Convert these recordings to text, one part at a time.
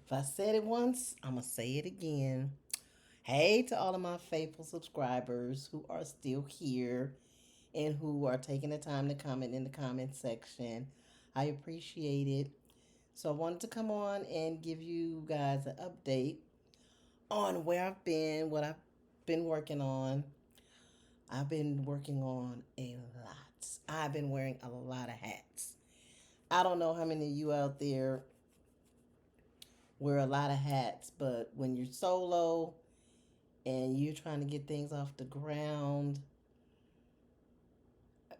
If I said it once, I'm going to say it again. Hey to all of my faithful subscribers who are still here and who are taking the time to comment in the comment section. I appreciate it. So I wanted to come on and give you guys an update on where I've been, what I've been working on. I've been working on a lot. I've been wearing a lot of hats. I don't know how many of you out there wear a lot of hats, but when you're solo and you're trying to get things off the ground,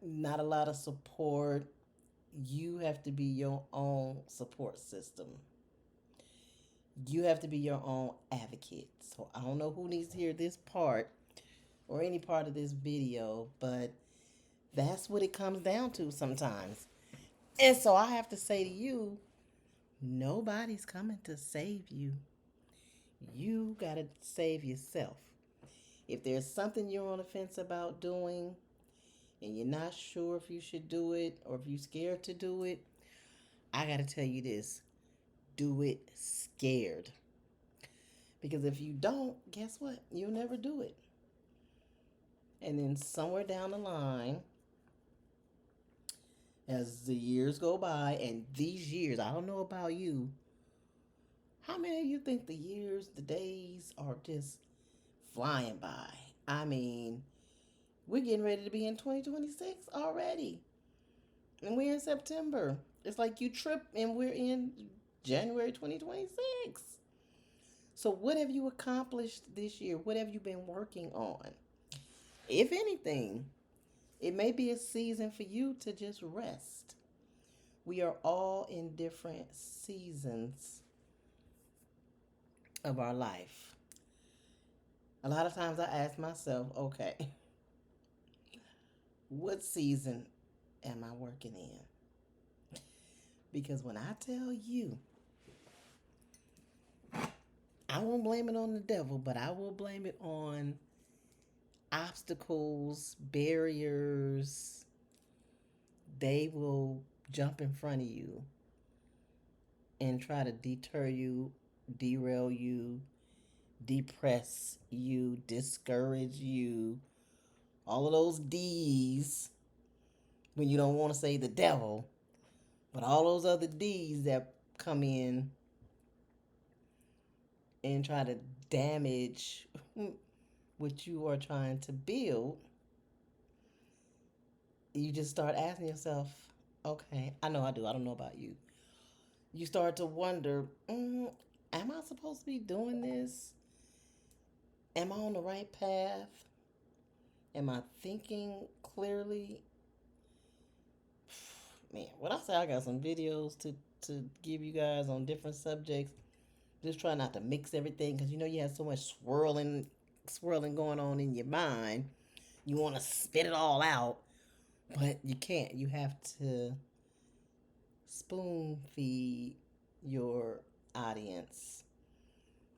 not a lot of support, you have to be your own support system. You have to be your own advocate. So I don't know who needs to hear this part or any part of this video, but that's what it comes down to sometimes. And so I have to say to you, nobody's coming to save you. You got to save yourself. If there's something you're on the fence about doing and you're not sure if you should do it or if you're scared to do it, I got to tell you this, do it scared. Because if you don't, guess what? You'll never do it. And then somewhere down the line, as the years go by, and these years, I don't know about you, how many of you think the years, the days are just flying by? I mean, we're getting ready to be in 2026 already. And we're in September. It's like you trip and we're in January 2026. So, what have you accomplished this year? What have you been working on? If anything, it may be a season for you to just rest. We are all in different seasons of our life. A lot of times I ask myself, okay, what season am I working in? Because when I tell you, I won't blame it on the devil, but I will blame it on obstacles, barriers. They will jump in front of you and try to deter you, derail you, depress you, discourage you. All of those D's when you don't want to say the devil, but all those other D's that come in and try to damage what you are trying to build, you just start asking yourself, okay, I know I do. I don't know about you. You start to wonder, am I supposed to be doing this? Am I on the right path? Am I thinking clearly? Man, when I say I got some videos to give you guys on different subjects, just try not to mix everything because you know you have so much swirling going on in your mind. You want to spit it all out, but you can't. You have to spoon feed your audience.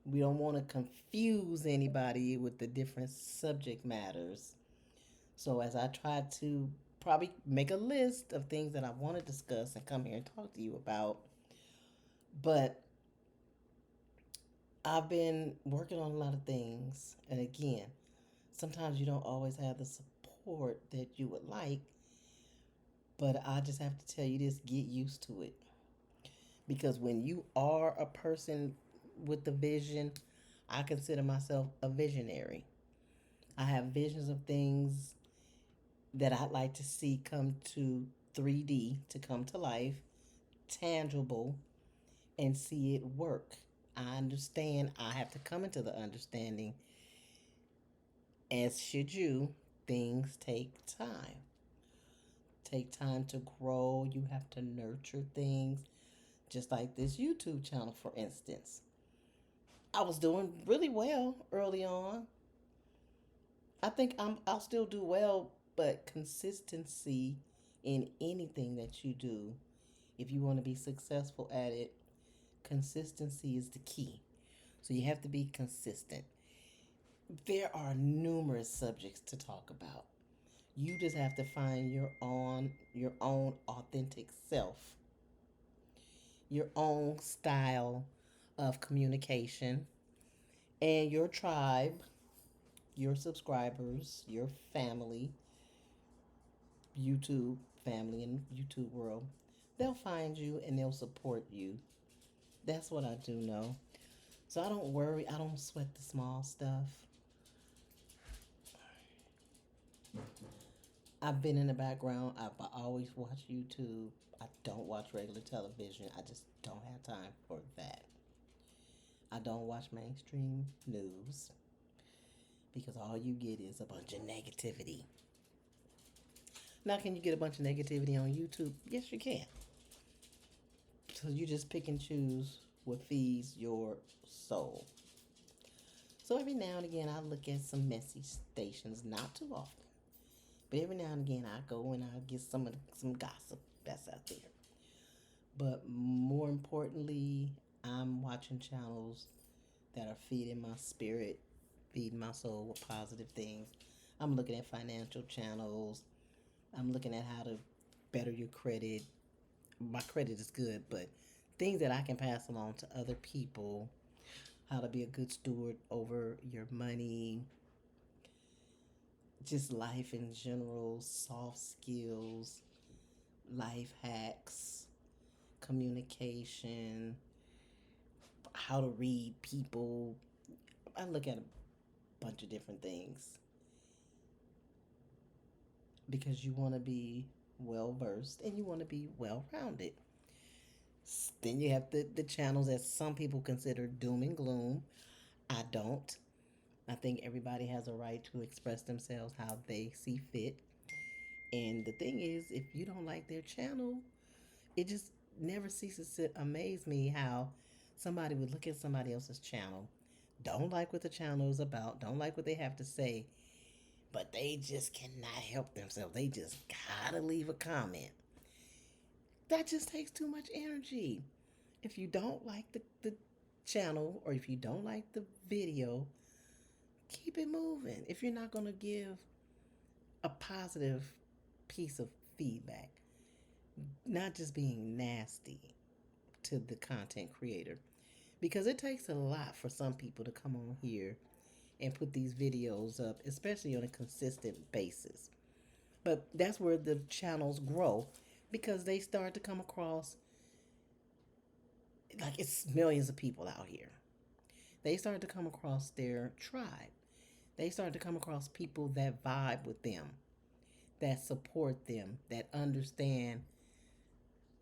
We don't want to confuse anybody with the different subject matters. So as I try to probably make a list of things that I want to discuss and come here and talk to you about, but I've been working on a lot of things. And again, sometimes you don't always have the support that you would like, but I just have to tell you this, get used to it. Because when you are a person with a vision, I consider myself a visionary. I have visions of things that I'd like to see come to 3D, to come to life, tangible, and see it work. I understand I have to come into the understanding, as should you, things take time. Take time to grow. You have to nurture things. Just like this YouTube channel, for instance. I was doing really well early on. I think I'll still do well, but consistency in anything that you do, if you want to be successful at it, consistency is the key. So you have to be consistent. There are numerous subjects to talk about. You just have to find your own authentic self, your own style of communication, and your tribe, your subscribers, your family, YouTube family and YouTube world, they'll find you and they'll support you. That's what I do know. So I don't worry. I don't sweat the small stuff. I've been in the background. I always watch YouTube. I don't watch regular television. I just don't have time for that. I don't watch mainstream news because all you get is a bunch of negativity. Now, can you get a bunch of negativity on YouTube? Yes, you can. So you just pick and choose what feeds your soul. So every now and again, I look at some messy stations, not too often, but every now and again, I go and I get some gossip that's out there. But more importantly, I'm watching channels that are feeding my spirit, feeding my soul with positive things. I'm looking at financial channels. I'm looking at how to better your credit. My credit is good, but things that I can pass along to other people, how to be a good steward over your money, just life in general, soft skills, life hacks, communication, how to read people. I look at a bunch of different things because you want to be well versed and you want to be well rounded. Then you have the channels that some people consider doom and gloom. I don't. I think everybody has a right to express themselves how they see fit. And the thing is, if you don't like their channel, it just never ceases to amaze me how somebody would look at somebody else's channel, don't like what the channel is about, don't like what they have to say, but they just cannot help themselves. They just gotta leave a comment. That just takes too much energy. If you don't like the channel or if you don't like the video, keep it moving. If you're not gonna give a positive piece of feedback, not just being nasty to the content creator, because it takes a lot for some people to come on here and put these videos up, especially on a consistent basis. But that's where the channels grow because they start to come across like it's millions of people out here. They start to come across their tribe. They start to come across people that vibe with them, that support them, that understand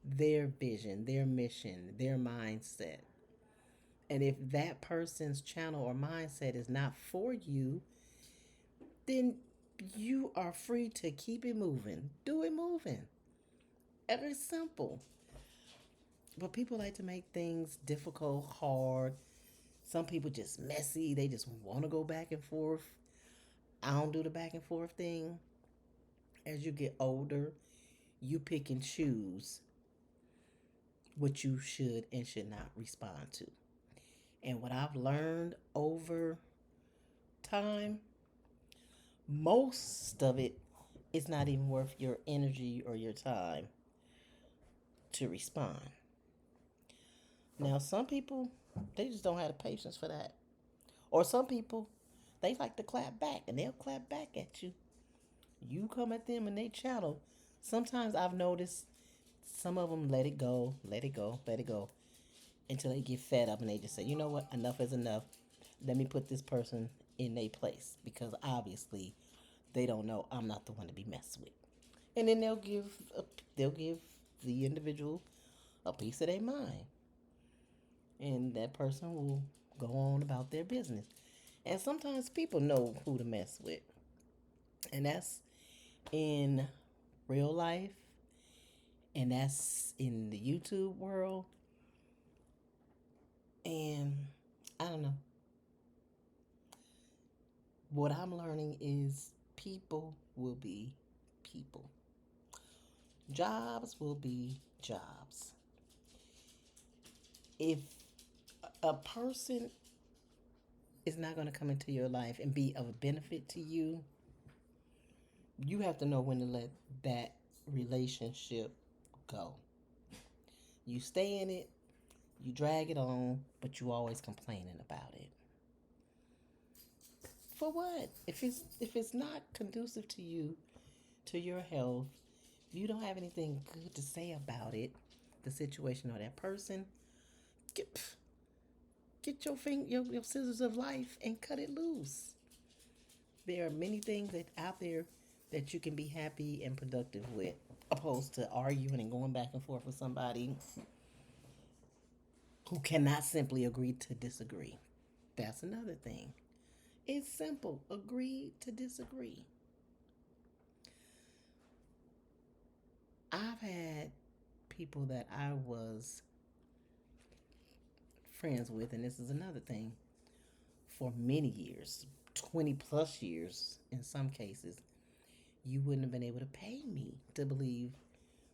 their vision, their mission, their mindset. And if that person's channel or mindset is not for you, then you are free to keep it moving. Do it moving. It's simple. But people like to make things difficult, hard. Some people just messy. They just want to go back and forth. I don't do the back and forth thing. As you get older, you pick and choose what you should and should not respond to. And what I've learned over time, most of it is not even worth your energy or your time to respond. Now, some people, they just don't have the patience for that. Or some people, they like to clap back and they'll clap back at you. You come at them and they channel. Sometimes I've noticed some of them let it go, let it go, let it go until they get fed up and they just say, you know what, enough is enough. Let me put this person in their place because obviously they don't know I'm not the one to be messed with. And then they'll give the individual a piece of their mind, and that person will go on about their business. And sometimes people know who to mess with, and that's in real life, and that's in the YouTube world. And I don't know. What I'm learning is people will be people. Jobs will be jobs. If a person is not going to come into your life and be of benefit to you, you have to know when to let that relationship go. You stay in it, You drag it on, but you always complaining about it. For what? If it's not conducive to you, to your health, if you don't have anything good to say about it, the situation or that person, get your scissors of life and cut it loose. There are many things that out there that you can be happy and productive with, opposed to arguing and going back and forth with somebody who cannot simply agree to disagree. That's another thing. It's simple. Agree to disagree. I've had people that I was friends with, and this is another thing, for many years, 20 plus years in some cases, you wouldn't have been able to pay me to believe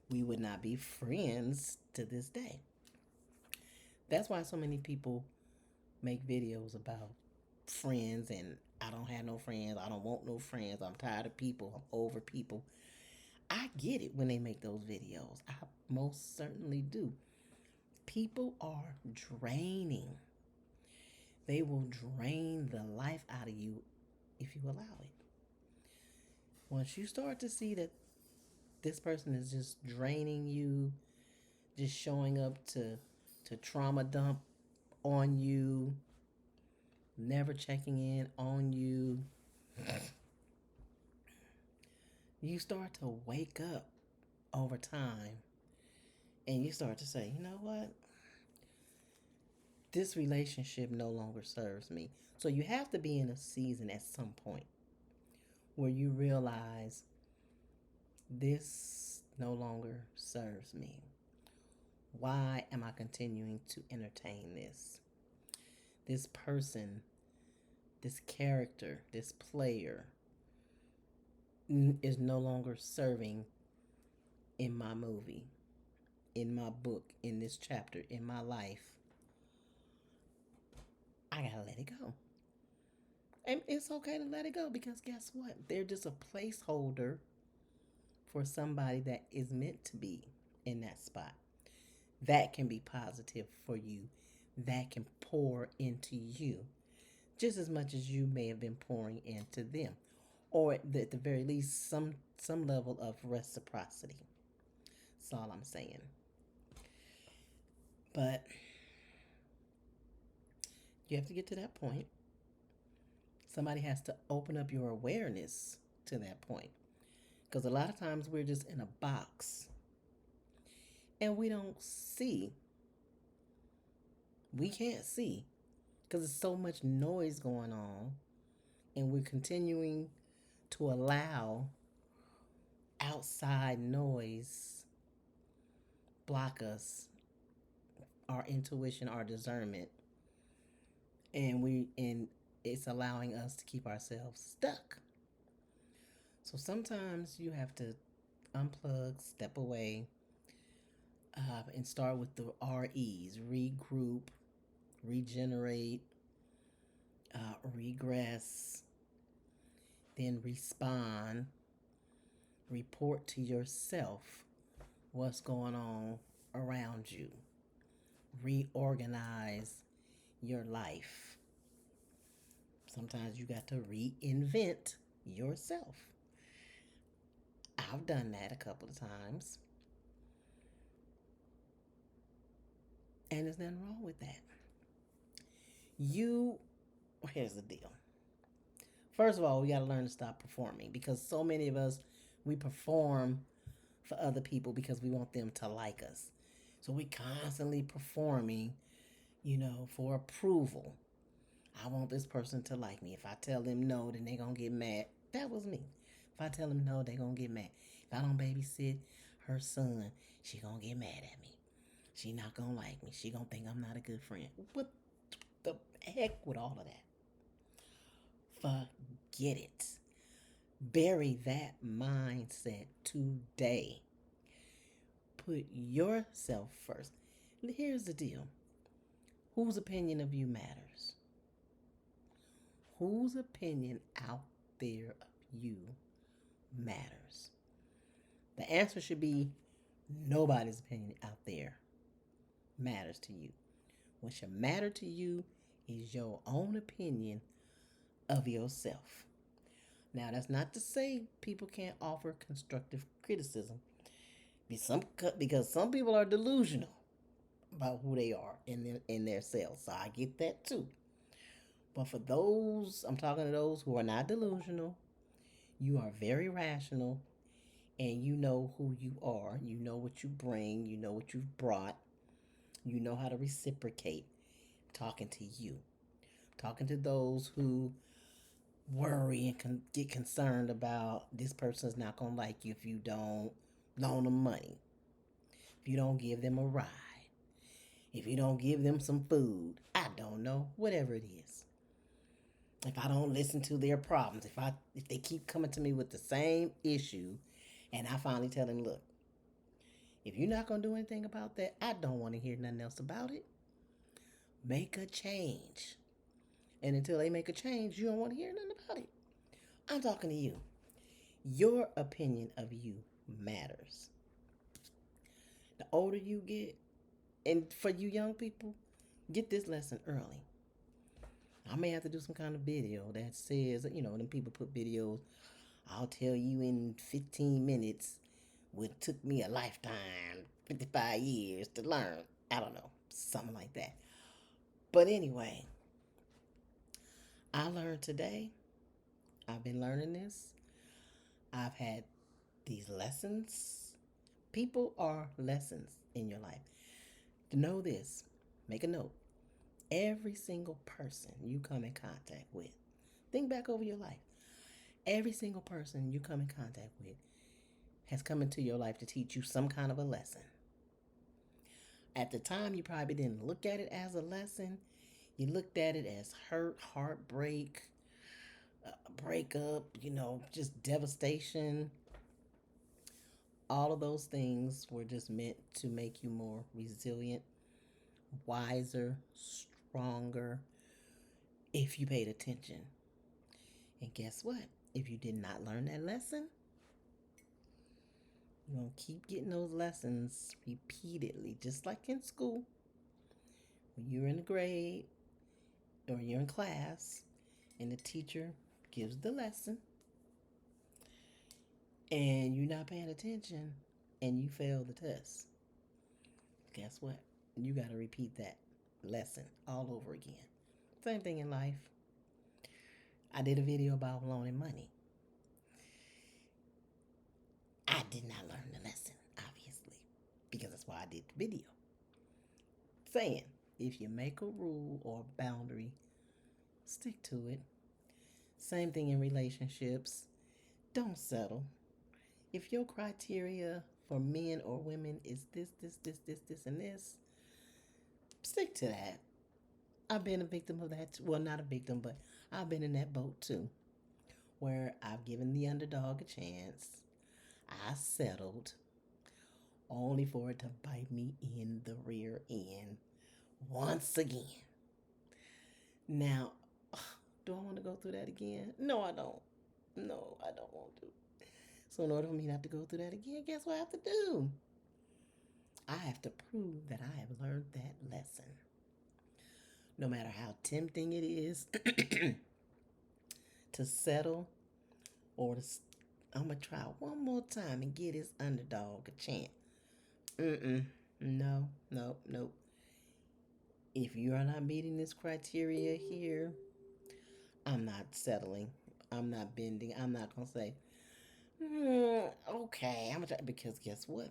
we would not be friends to this day. That's why so many people make videos about friends and I don't have no friends, I don't want no friends, I'm tired of people, I'm over people. I get it when they make those videos. I most certainly do. People are draining. They will drain the life out of you if you allow it. Once you start to see that this person is just draining you, just showing up to trauma dump on you, never checking in on you, you start to wake up over time and you start to say, you know what? This relationship no longer serves me. So you have to be in a season at some point where you realize this no longer serves me. Why am I continuing to entertain this? This person, this character, this player is no longer serving in my movie, in my book, in this chapter, in my life. I gotta let it go. And it's okay to let it go because guess what? They're just a placeholder for somebody that is meant to be in that spot. That can be positive for you. That can pour into you just as much as you may have been pouring into them. Or at the very least, some level of reciprocity. That's all I'm saying. But you have to get to that point. Somebody has to open up your awareness to that point. Because a lot of times we're just in a box and we don't see. We can't see because there's so much noise going on, and we're continuing to allow outside noise block us, our intuition, our discernment, and it's allowing us to keep ourselves stuck. So sometimes you have to unplug, step away, and start with the REs: regroup, regenerate, regress, then respond, report to yourself what's going on around you, reorganize your life. Sometimes you got to reinvent yourself. I've done that a couple of times. And there's nothing wrong with that. Here's the deal. First of all, we got to learn to stop performing because so many of us, we perform for other people because we want them to like us. So we constantly performing, for approval. I want this person to like me. If I tell them no, then they're going to get mad. That was me. If I tell them no, they're going to get mad. If I don't babysit her son, she going to get mad at me. She not going to like me. She going to think I'm not a good friend. What the heck with all of that? Forget it. Bury that mindset today. Put yourself first. Here's the deal. Whose opinion of you matters? Whose opinion out there of you matters? The answer should be nobody's opinion out there matters to you. What should matter to you is your own opinion of yourself. Now, that's not to say people can't offer constructive criticism, because some people are delusional about who they are in their selves. So I get that too. But for those, I'm talking to those who are not delusional, you are very rational, and you know who you are. You know what you bring. You know what you've brought. You know how to reciprocate. Talking to you. Talking to those who worry and get concerned about this person's not going to like you if you don't loan them money, if you don't give them a ride, if you don't give them some food. I don't know, whatever it is. If I don't listen to their problems, if they keep coming to me with the same issue, and I finally tell them, look, if you're not going to do anything about that, I don't want to hear nothing else about it. Make a change. And until they make a change, you don't want to hear nothing about it. I'm talking to you. Your opinion of you matters. The older you get, and for you young people, get this lesson early. I may have to do some kind of video that says, them people put videos, I'll tell you in 15 minutes what took me a lifetime, 55 years to learn. I don't know, something like that. But anyway, I learned today. I've been learning this. I've had these lessons. People are lessons in your life. To know this, make a note. Every single person you come in contact with, think back over your life. Every single person you come in contact with has come into your life to teach you some kind of a lesson. At the time, you probably didn't look at it as a lesson. You looked at it as hurt, heartbreak, breakup, just devastation. All of those things were just meant to make you more resilient, wiser, stronger, if you paid attention. And guess what? If you did not learn that lesson, you're going to keep getting those lessons repeatedly, just like in school. When you're in a grade or you're in class and the teacher gives the lesson and you're not paying attention and you fail the test, guess what? You got to repeat that lesson all over again. Same thing in life. I did a video about loaning money. I did not learn the lesson, obviously, because that's why I did the video. Saying, if you make a rule or a boundary, stick to it. Same thing in relationships. Don't settle. If your criteria for men or women is this, and this, stick to that. I've been a victim of that. Well, not a victim, but I've been in that boat too, where I've given the underdog a chance. I settled, only for it to bite me in the rear end once again. Now, do I want to go through that again? No, I don't. No, I don't want to. So in order for me not to go through that again, guess what I have to do? I have to prove that I have learned that lesson. No matter how tempting it is to settle, or I'm going to try one more time and give this underdog a chance. No. If you are not meeting this criteria here, I'm not settling. I'm not bending. I'm not going to say, okay, I'm going to try. Because guess what?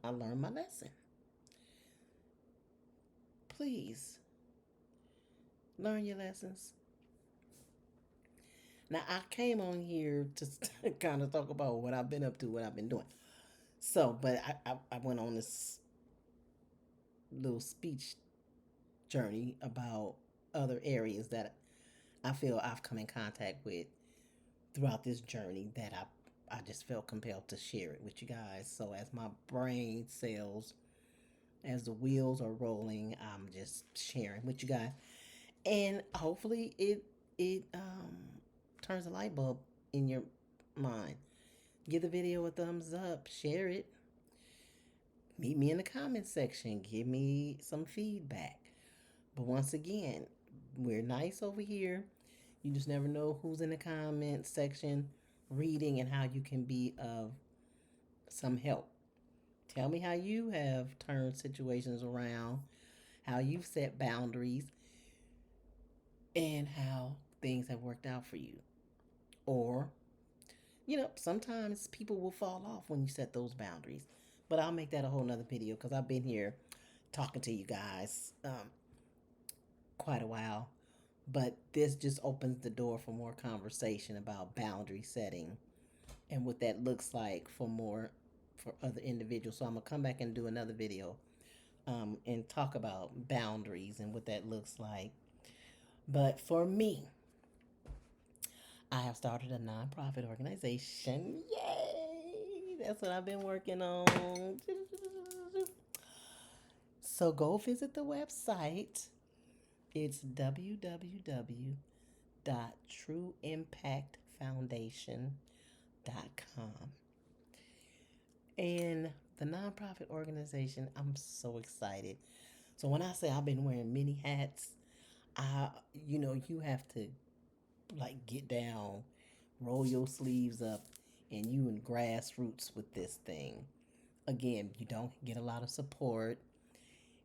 I learned my lesson. Please, learn your lessons. Now, I came on here to kind of talk about what I've been up to, what I've been doing. So, but I went on this little speech journey about other areas that I feel I've come in contact with throughout this journey that I just felt compelled to share it with you guys. So as my brain cells, as the wheels are rolling, I'm just sharing with you guys, and hopefully it turns a light bulb in your mind. Give the video a thumbs up, share it. Meet me in the comment section. Give me some feedback. But once again, we're nice over here. You just never know who's in the comment section reading and how you can be of some help. Tell me how you have turned situations around, how you've set boundaries, and how things have worked out for you. Or, sometimes people will fall off when you set those boundaries. But I'll make that a whole nother video because I've been here talking to you guys quite a while. But this just opens the door for more conversation about boundary setting and what that looks like for other individuals. So I'm gonna come back and do another video and talk about boundaries and what that looks like. But for me, I have started a nonprofit organization. Yay! That's what I've been working on. So go visit the website. It's www.trueimpactfoundation.com. And the nonprofit organization, I'm so excited. So when I say I've been wearing many hats, I you have to like get down, roll your sleeves up, and you in grassroots with this thing. Again, you don't get a lot of support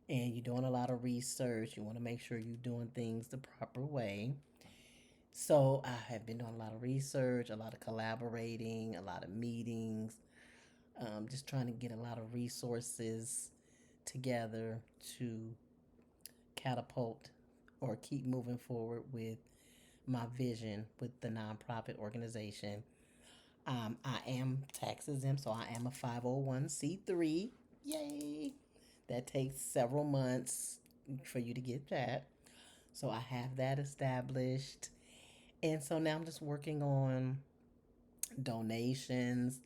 and you're doing a lot of research. You want to make sure you're doing things the proper way. So I have been doing a lot of research, a lot of collaborating, a lot of meetings, just trying to get a lot of resources together to catapult or keep moving forward with my vision with the nonprofit organization. I am tax exempt, so I am a 501c3. Yay! That takes several months for you to get that. So I have that established. And so now I'm just working on donations.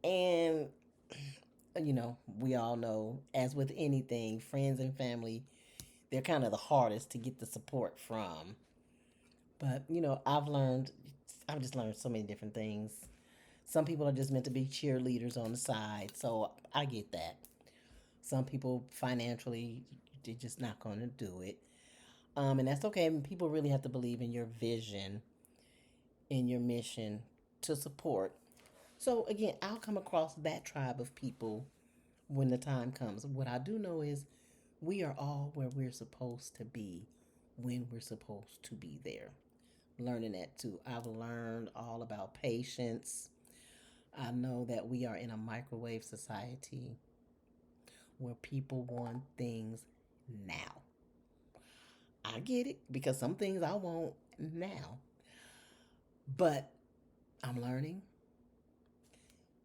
And, we all know, as with anything, friends and family, they're kind of the hardest to get the support from. But, I've just learned so many different things. Some people are just meant to be cheerleaders on the side. So I get that. Some people financially, they're just not going to do it. And that's okay. People really have to believe in your vision, in your mission to support. So again, I'll come across that tribe of people when the time comes. What I do know is we are all where we're supposed to be when we're supposed to be there. Learning that too. I've learned all about patience. I know that we are in a microwave society where people want things now. I get it because some things I want now. But I'm learning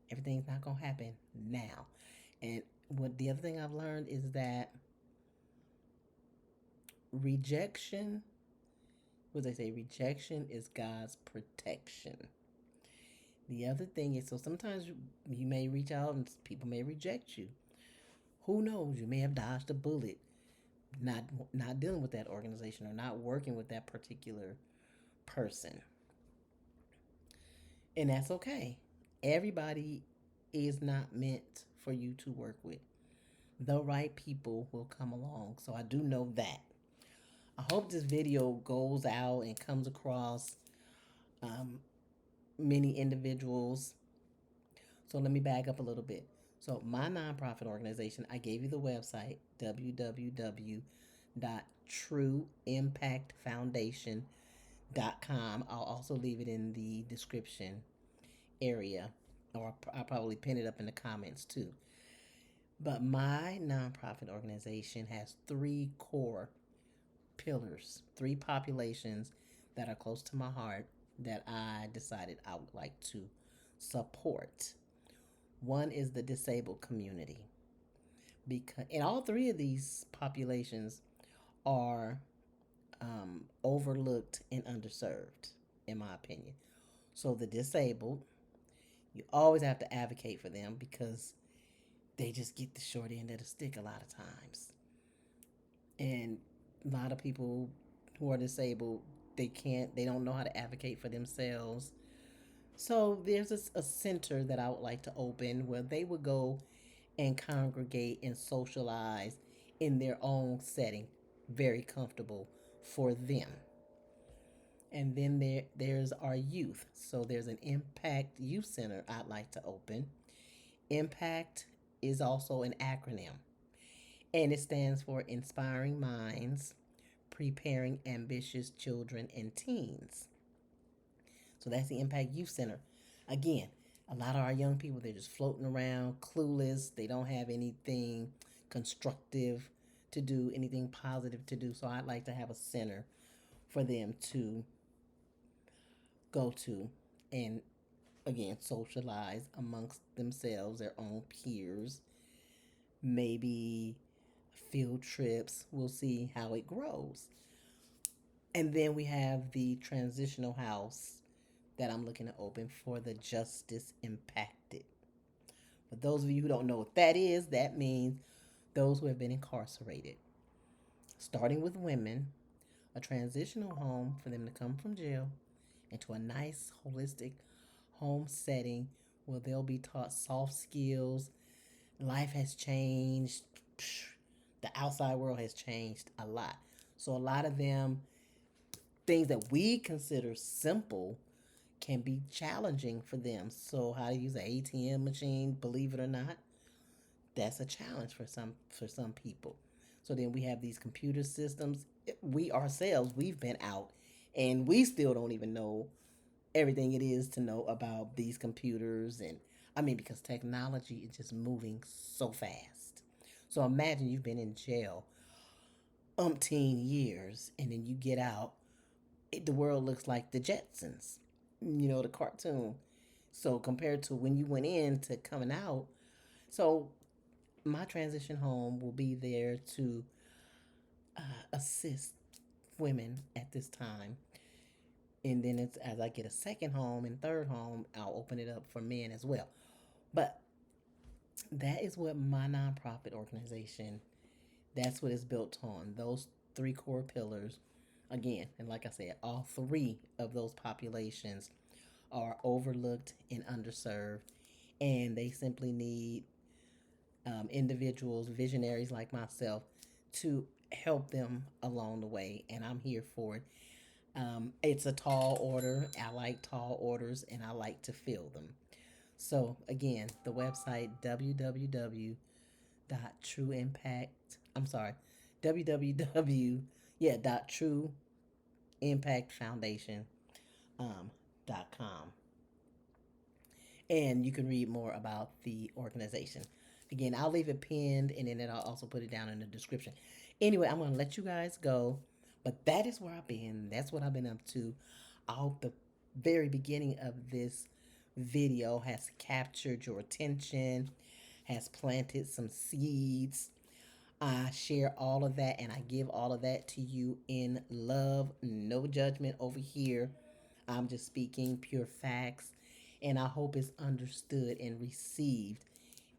everything's not going to happen now. And what the other thing I've learned is that rejection, what they say, rejection is God's protection. The other thing is, so sometimes you may reach out and people may reject you. Who knows? You may have dodged a bullet, not not dealing with that organization or not working with that particular person, and that's okay. Everybody is not meant for you to work with. The right people will come along. So I do know that. I hope this video goes out and comes across um, many individuals. So let me back up a little bit. So my nonprofit organization, I gave you the website, www.trueimpactfoundation.com. I'll also leave it in the description area, or I'll probably pin it up in the comments too. But my nonprofit organization has three core pillars, three populations that are close to my heart that I decided I would like to support. One is the disabled community, because and all three of these populations are overlooked and underserved, in my opinion. So the disabled, you always have to advocate for them because they just get the short end of the stick a lot of times. And a lot of people who are disabled, they don't know how to advocate for themselves. So there's a center that I would like to open where they would go and congregate and socialize in their own setting. very comfortable for them. And then there's our youth. So there's an Impact Youth Center I'd like to open. Impact is also an acronym, and it stands for Inspiring Minds, Preparing Ambitious Children and Teens. So that's the Impact Youth Center. Again, a lot of our young people, they're just floating around, clueless. They don't have anything constructive to do, anything positive to do. So I'd like to have a center for them to go to and, again, socialize amongst themselves, their own peers, maybe field trips. We'll see how it grows. And then we have the transitional house that I'm looking to open for the justice impacted. For those of you who don't know what that is, that means those who have been incarcerated. Starting with women, a transitional home for them to come from jail into a nice, holistic home setting where they'll be taught soft skills. Life has changed. The outside world has changed a lot. So, a lot of them, things that we consider simple, can be challenging for them. So, how to use an ATM machine, believe it or not, that's a challenge for some people. So then we have these computer systems. We ourselves, we've been out and we still don't even know everything it is to know about these computers. And I mean, because technology is just moving so fast. So imagine you've been in jail umpteen years and then you get out, the world looks like the Jetsons, the cartoon. So compared to when you went in to coming out, so my transition home will be there to assist women at this time. And then it's as I get a second home and third home, I'll open it up for men as well. But that is what my nonprofit organization, that's what it's built on. Those three core pillars. Again, and like I said, all three of those populations are overlooked and underserved, and they simply need individuals, visionaries like myself, to help them along the way. And I'm here for it. It's a tall order. I like tall orders and I like to fill them. So, again, the website www.trueimpact, I'm sorry, www, yeah, .trueimpactfoundation .com. And you can read more about the organization. Again, I'll leave it pinned and then I'll also put it down in the description. Anyway, I'm going to let you guys go. But that is where I've been. That's what I've been up to. I hope the very beginning of this video has captured your attention, has planted some seeds. I share all of that and I give all of that to you in love. No judgment over here. I'm just speaking pure facts. And I hope it's understood and received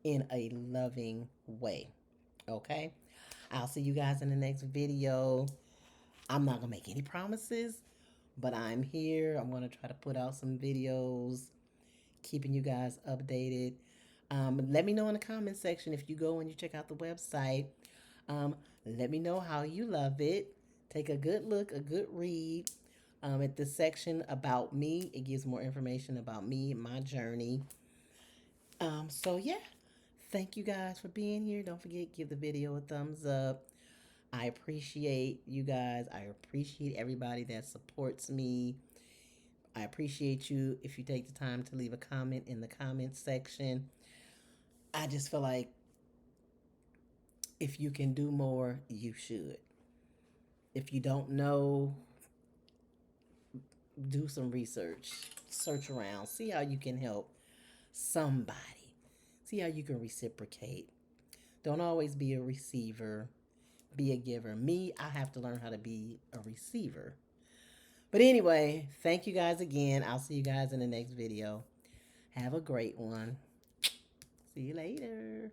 in a loving way. Okay? I'll see you guys in the next video. I'm not going to make any promises, but I'm here. I'm going to try to put out some videos, keeping you guys updated. Let me know in the comment section if you go and you check out the website. Let me know how you love it. Take a good look, a good read. At the section about me, it gives more information about me, my journey. So yeah, thank you guys for being here. Don't forget, give the video a thumbs up. I appreciate you guys. I appreciate everybody that supports me. I appreciate you if you take the time to leave a comment in the comment section. I just feel like if you can do more, you should. If you don't know, do some research, search around, see how you can help somebody, see how you can reciprocate. Don't always be a receiver, be a giver. Me, I have to learn how to be a receiver. But anyway, thank you guys again. I'll see you guys in the next video. Have a great one. See you later.